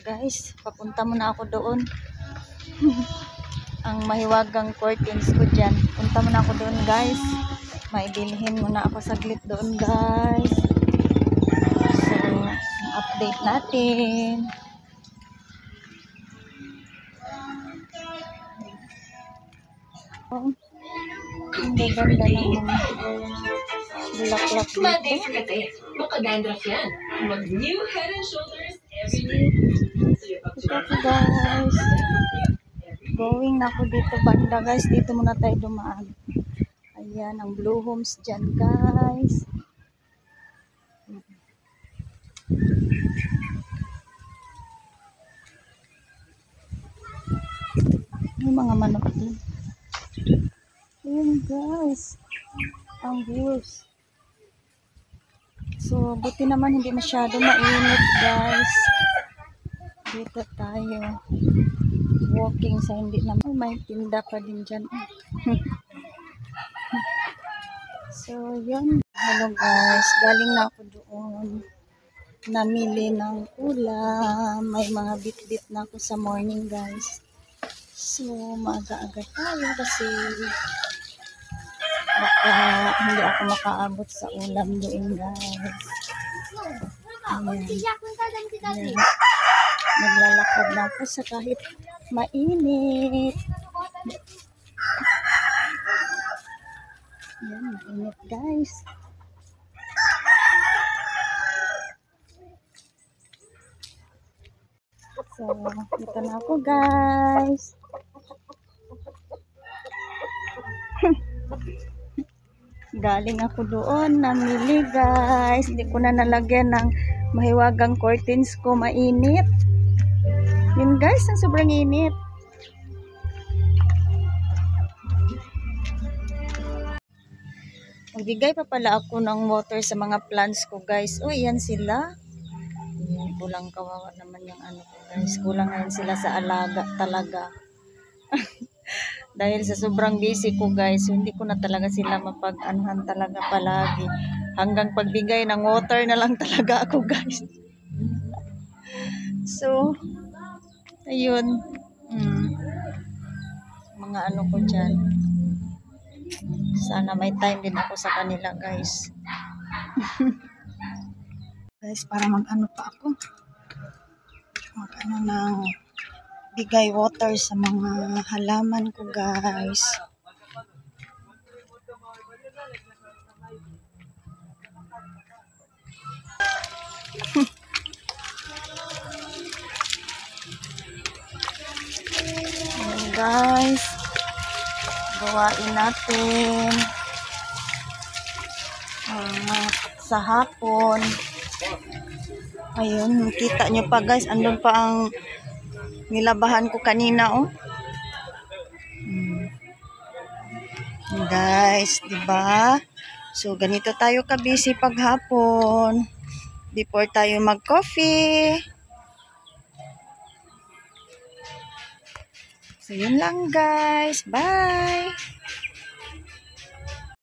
guys, papunta muna ako doon. Ang mahiwagang curtains ko dyan. Punta muna ako doon guys. Maibilhin muna ako saglit doon guys. So, ang update natin. Oh, ang gaganda ng mga bulaklak dito. Makadandruff yan. Mag-new Head and Shoulders every day. Ito ako guys. Going na ako dito banda guys. Dito muna tayo dumaan. Ayan, ang Blue Homes dyan guys. May mga manok din. Ayan guys. Ang views. So, buti naman hindi masyado mainit guys. Dito tayo. Walking sa hindi naman. May tinda pa din dyan. So, yun. Hello guys. Galing na ako doon. Namili ng ulam. May mga bit-bit na ako sa morning guys. So, maaga-aga tayo kasi baka hindi ako makaabot sa ulam doon guys. Ayan. Naglalakad na ako sa kahit mainit. Ayan, mainit guys. So, dito na ako guys. Galing ako doon, namili guys. Hindi ko na nalagyan ng mahiwagang curtains ko, mainit. Yun guys, ang sobrang init. Magbigay pa pala ako ng water sa mga plants ko guys. Oh, yan sila. Yan, kulang kawawa naman yung ano ko guys. Kulang ngayon sila sa alaga talaga. Dahil sa sobrang busy ko guys, hindi ko na talaga sila mapag-anuhan talaga palagi. Hanggang pagbigay ng water na lang talaga ako guys. So, ayun. Mga ano ko dyan. Sana may time din ako sa kanila guys. Guys, para mag-ano pa ako. Mag-ano ng bigay water sa mga halaman ko guys. Ayan guys, gawain natin sa hapon. Ayun, kita nyo pa guys, andun pa ang nilabahan ko kanina oh. Guys, 'di ba? So ganito tayo ka-busy paghapon before tayo mag-coffee. So yun lang guys. Bye.